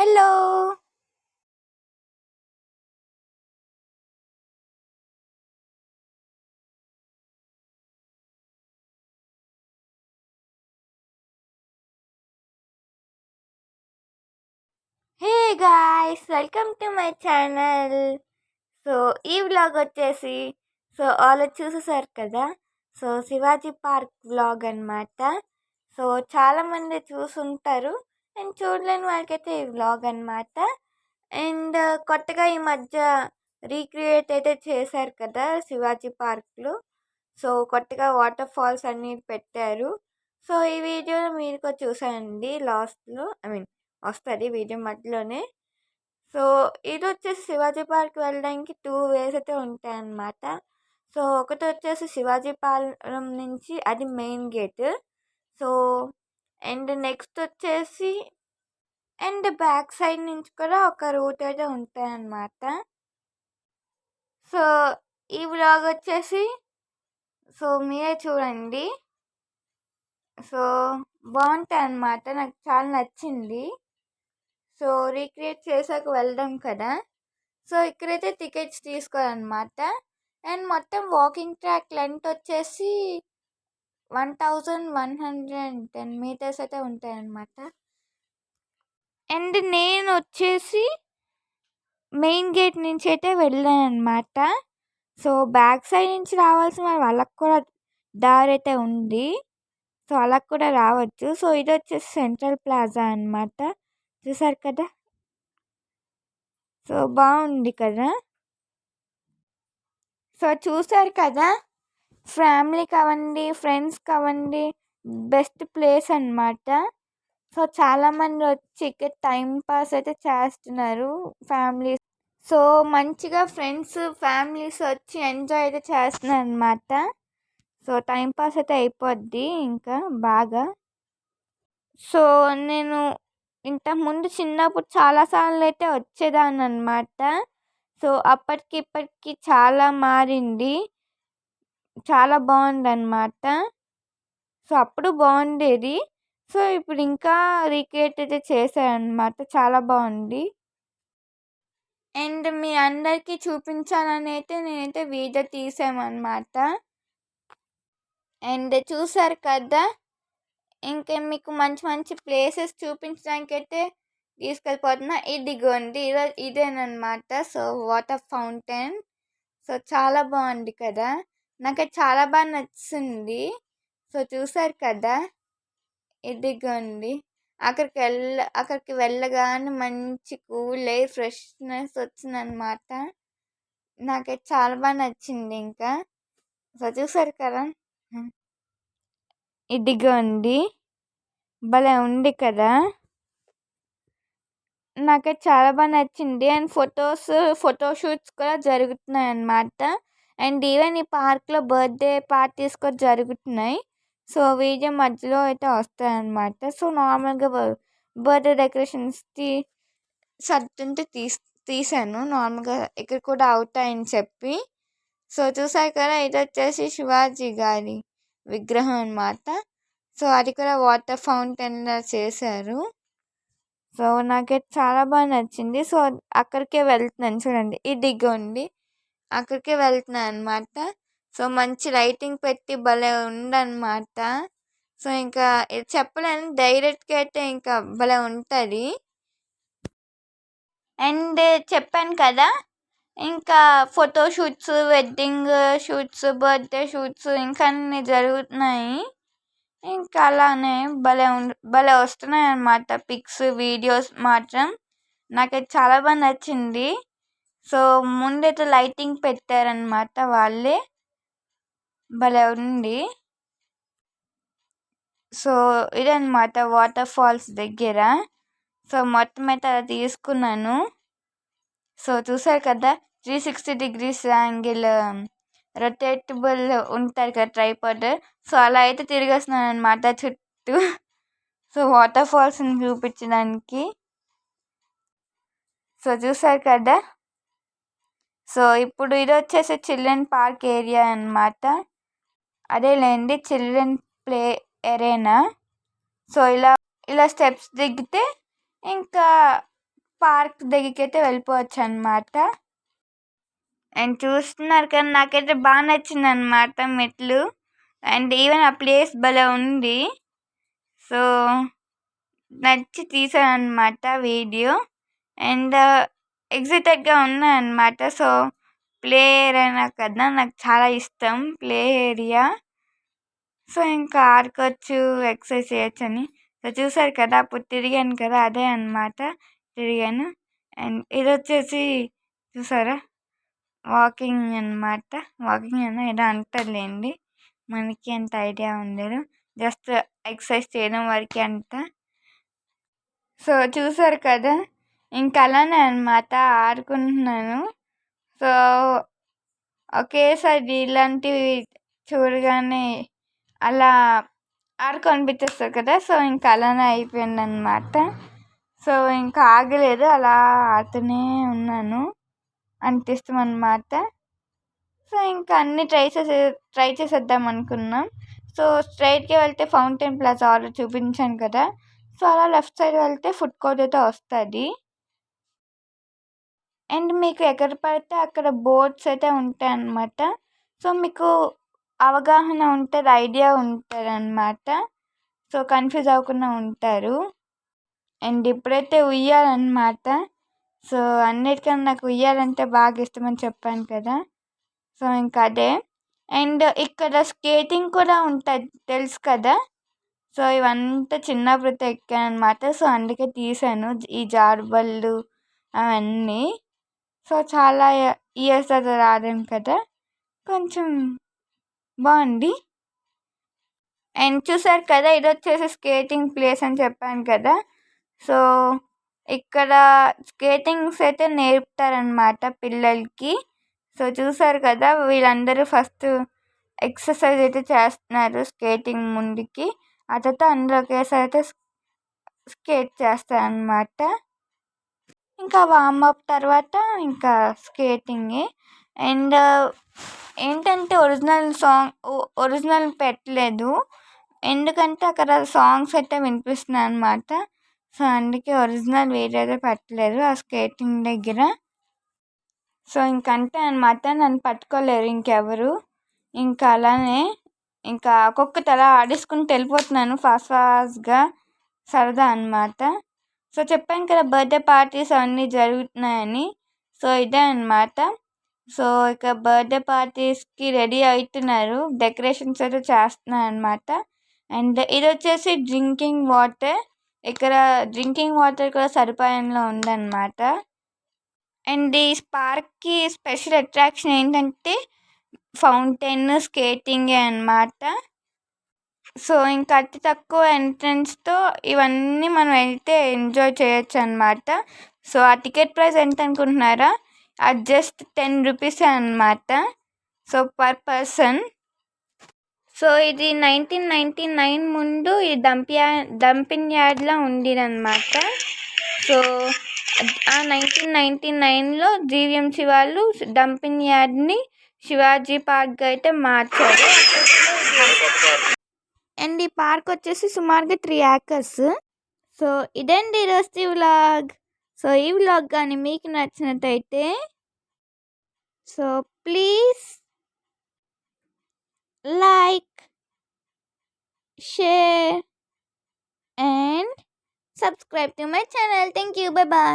Hello! Hey guys! Welcome to my channel. So, ఈ vlog వచ్చేసి already చూసేసారు కదా! Shivaji park vlog అనమాట. చాలామంది చూసుంటారు. అండ్ చూడలేని వాళ్ళకైతే ఈ వ్లాగ్ అనమాట. అండ్ కొత్తగా ఈ మధ్య రీక్రియేట్ అయితే చేశారు కదా శివాజీ పార్క్లో. కొత్తగా వాటర్ ఫాల్స్ అన్నీ పెట్టారు. ఈ వీడియో మీరు కూడా చూసానండి లాస్ట్లో, వస్తుంది వీడియో మధ్యలోనే. సో ఇది వచ్చేసి శివాజీ పార్క్ వెళ్ళడానికి 2 వేస్ అయితే ఉంటాయన్నమాట. ఒకటి వచ్చేసి శివాజీ పాలెం నుంచి, అది main gate. So and next వచ్చేసి అండ్ బ్యాక్ సైడ్ నుంచి కూడా ఒక రూట్ అయితే ఉంటాయన్నమాట. సో ఈ వ్లాగ్ వచ్చేసి మీరే చూడండి. బాగుంటాయి అన్నమాట, నాకు చాలా నచ్చింది. రీక్రియేట్ చేసాక వెళ్దాం కదా. ఇక్కడైతే టికెట్స్ తీసుకోవాలన్నమాట. అండ్ మొత్తం వాకింగ్ ట్రాక్ లెంత్ వచ్చేసి 1110 మీటర్స్ అయితే ఉంటాయన్నమాట. అండ్ నేను వచ్చేసి మెయిన్ గేట్ నుంచి అయితే వెళ్ళాను అనమాట. బ్యాక్ సైడ్ నుంచి రావాల్సిన వాళ్ళకి కూడా దారి అయితే ఉంది. అలా కూడా రావచ్చు. ఇది వచ్చేసి సెంట్రల్ ప్లాజా అన్నమాట. చూసారు కదా, బాగుంది కదా. చూసారు కదా, ఫ్యామిలీ కావండి, ఫ్రెండ్స్ కావండి, బెస్ట్ ప్లేస్ అన్నమాట. చాలామంది వచ్చి ఇక్కడ టైం పాస్ అయితే చేస్తున్నారు ఫ్యామిలీ. మంచిగా ఫ్రెండ్స్ ఫ్యామిలీస్ వచ్చి ఎంజాయ్ అయితే చేస్తున్నారు అన్నమాట. టైం పాస్ అయితే అయిపోద్ది ఇంకా బాగా. నేను ఇంతకుముందు చిన్నప్పుడు చాలాసార్లు అయితే వచ్చేదాన్ని అనమాట. అప్పటికి ఇప్పటికి చాలా మారింది, చాలా బాగుందన్నమాట. అప్పుడు బాగుండేది. ఇప్పుడు ఇంకా రీక్రియేట్ అయితే చేశారనమాట, చాలా బాగుంది. అండ్ మీ అందరికీ చూపించాలని అయితే నేనైతే వీడియో తీసామన్నమాట. అండ్ చూసారు కదా, ఇంకా మీకు మంచి మంచి ప్లేసెస్ చూపించడానికి అయితే తీసుకెళ్ళిపోతున్నా. ఇదిగోండి, ఇదేనమాట వాటర్ ఫౌంటైన్. చాలా బాగుంది కదా, నాకైతే చాలా బాగా నచ్చింది. చూసారు కదా, ఇదిగోండి. అక్కడికి వెళ్ళగానే మంచి కూల్ ఎయిర్, ఫ్రెష్నెస్ వచ్చిందనమాట. నాకైతే చాలా బాగా నచ్చింది. ఇంకా చూసారు కదా, ఇదిగోండి, భలే ఉంది కదా. నాకైతే చాలా బాగా నచ్చింది. అండ్ ఫోటోషూట్స్ కూడా జరుగుతున్నాయి అన్నమాట. అండ్ ఈవెన్ ఈ పార్క్లో బర్త్డే పార్టీస్ కూడా జరుగుతున్నాయి. వీడియో మధ్యలో అయితే వస్తాయి అన్నమాట. నార్మల్గా బర్త్డే డెకరేషన్స్ సర్దుంటే తీసాను నార్మల్గా, ఇక్కడ కూడా అవుతాయని చెప్పి. చూసారు కదా, ఇది వచ్చేసి శివాజీ గారి విగ్రహం అన్నమాట. అది కూడా వాటర్ ఫౌంటైన్లా చేశారు. నాకైతే చాలా బాగా నచ్చింది. అక్కడికే వెళ్తున్నాను చూడండి, ఇదిగోండి, అక్కడికే వెళ్తున్నాను అనమాట. మంచి లైటింగ్ పెట్టి భలే ఉందన్నమాట. ఇంకా ఇది చెప్పలేను, డైరెక్ట్గా అయితే ఇంకా భలే ఉంటుంది. అండ్ చెప్పాను కదా, ఇంకా photoshoots, wedding shoots, birthday shoots ఇంకా అన్నీ జరుగుతున్నాయి. ఇంకా అలానే భలే వస్తున్నాయి అన్నమాట పిక్స్, వీడియోస్ మాత్రం. నాకైతే చాలా బాగా నచ్చింది. ముందైతే లైటింగ్ పెట్టారనమాట వాళ్ళే, భలే ఉంది. ఇదన్నమాట వాటర్ ఫాల్స్ దగ్గర. మొత్తం అయితే అలా తీసుకున్నాను. చూసారు కదా, 360 degrees యాంగిల్ రొటేటబుల్ ఉంటుంది కదా ట్రైపాడ్. అలా అయితే తిరిగేస్తున్నాను అనమాట చుట్టూ. వాటర్ ఫాల్స్ని చూపించడానికి. చూసారు కదా. ఇప్పుడు ఇది వచ్చేసి చిల్డ్రన్ పార్క్ ఏరియా అన్నమాట. అదేలేండి, చిల్డ్రన్ ప్లే ఏరియా. ఇలా స్టెప్స్ దిగితే ఇంకా పార్క్ దగ్గరికి అయితే వెళ్ళిపోవచ్చు అనమాట. అండ్ చూస్తున్నారు కదా, నాకైతే బాగా నచ్చింది అనమాట మెట్లు. అండ్ ఈవెన్ ఆ ప్లేస్ భలే ఉంది. సో నచ్చి తీసాను అనమాట వీడియో. అండ్ ఎగ్జైటెడ్గా ఉన్నాను అనమాట. సో ప్లే ఏరియా కదా నాకు చాలా ఇష్టం, ప్లే ఏరియా. సో ఇంకా ఆడుకోవచ్చు, ఎక్సర్సైజ్ చేయొచ్చని. సో చూసారు కదా, అప్పుడు తిరిగాను కదా, అదే అనమాట తిరిగాను. అండ్ ఇది వచ్చేసి చూసారా, వాకింగ్ అనమాట. వాకింగ్ అయినా ఏదో అంటారులేండి, మనకి అంత ఐడియా ఉండదు, జస్ట్ ఎక్సర్సైజ్ చేయడం వరకే అంట. సో చూసారు కదా, ఇంకా అలానే అనమాట ఆడుకుంటున్నాను. సో ఒకేసారి ఇలాంటివి చూడగానే అలా ఆడుకొనిపించేస్తారు కదా. సో ఇంకా అలానే అయిపోయింది అనమాట. సో ఇంకా ఆగలేదు, అలా ఆడుతూనే ఉన్నాను, అంత ఇష్టం అనమాట. సో ఇంకా అన్నీ ట్రై చేసేద్దాం అనుకున్నాం. సో స్ట్రైట్గా వెళ్తే ఫౌంటైన్ ప్లాజా ఆల్రెడీ చూపించాను కదా. సో అలా లెఫ్ట్ సైడ్ వెళ్తే ఫుడ్ కోర్ట్ అయితే వస్తుంది. అండ్ మీకు ఎక్కడ పడితే అక్కడ బోర్డ్స్ అయితే ఉంటాయి అన్నమాట. సో మీకు అవగాహన ఉంటుంది, ఐడియా ఉంటుంది అన్నమాట. సో కన్ఫ్యూజ్ అవ్వకుండా ఉంటారు. అండ్ ఇప్పుడైతే ఉయ్యాలన్నమాట. సో అన్నిటికన్నా నాకు ఉయ్యాలంటే బాగా ఇష్టమని చెప్పాను కదా. సో ఇంకా అదే. అండ్ ఇక్కడ స్కేటింగ్ కూడా ఉంటుంది, తెలుసు కదా. సో ఇవంతా చిన్నప్పుడు ఎక్కాను అనమాట. సో అందుకే తీసాను ఈ జారుబళ్ళు అవన్నీ. సో చాలా ఇయర్స్ తర్వాత రాదాను కదా, కొంచెం బాగుంది. అండ్ చూసారు కదా, ఇది వచ్చేసి స్కేటింగ్ ప్లేస్ అని చెప్పాను కదా. సో ఇక్కడ స్కేటింగ్స్ అయితే నేర్పుతారనమాట పిల్లలకి. సో చూసారు కదా, వీళ్ళందరూ ఫస్ట్ ఎక్సర్సైజ్ అయితే చేస్తున్నారు స్కేటింగ్ ముందుకి, ఆ తర్వాత అందరూ ఒకేసారి అయితే స్కేట్ చేస్తారనమాట. ఇంకా వార్మప్ తర్వాత ఇంకా స్కేటింగే. అండ్ ఏంటంటే ఒరిజినల్ పెట్టలేదు, ఎందుకంటే అక్కడ సాంగ్స్ అయితే వినిపిస్తున్నాయి అనమాట. సో అందుకే ఒరిజినల్ వేరేదే పెట్టలేదు ఆ స్కేటింగ్ దగ్గర. సో ఇంకంతే అనమాట, నన్ను పట్టుకోలేరు ఇంకెవరు. ఇంకా అలానే ఇంకా ఒక్కొక్కటి అలా ఆడేసుకుంటూ వెళ్ళిపోతున్నాను ఫాస్ట్గా, సరదా అనమాట. సో చెప్పాను కదా, బర్త్డే పార్టీస్ అవన్నీ జరుగుతున్నాయని. సో ఇదే అనమాట. సో ఇక బర్త్డే పార్టీస్కి రెడీ అవుతున్నారు, డెకరేషన్స్ అయితే చేస్తున్నారు అనమాట. అండ్ ఇది వచ్చేసి డ్రింకింగ్ వాటర్. ఇక్కడ డ్రింకింగ్ వాటర్ కూడా సదుపాయంలో ఉందన్నమాట. అండ్ ఈ పార్క్కి స్పెషల్ అట్రాక్షన్ ఏంటంటే ఫౌంటైన్, స్కేటింగే అనమాట. సో ఇంకా అతి తక్కువ ఎంట్రన్స్తో ఇవన్నీ మనం వెళ్తే ఎంజాయ్ చేయొచ్చు అనమాట. సో ఆ టికెట్ ప్రైస్ ఎంత అనుకుంటున్నారా, అది జస్ట్ 10 రూపీసే అనమాట. So per person. సో ఇది 1999 ముందు ఈ డంపింగ్ యార్డ్లా ఉండేదన్నమాట. సో ఆ 1999లో జీవీఎంసీ వాళ్ళు డంపింగ్ యార్డ్ని శివాజీ పార్క్ అయితే మార్చారు. అండ్ ఈ పార్క్ వచ్చేసి సుమారుగా 3 acres. సో ఇదండి ఈరోజు వ్లాగ్. సో ఈ వ్లాగ్ కానీ మీకు నచ్చినట్టయితే so please like, share and subscribe to my channel. Thank you. Bye bye.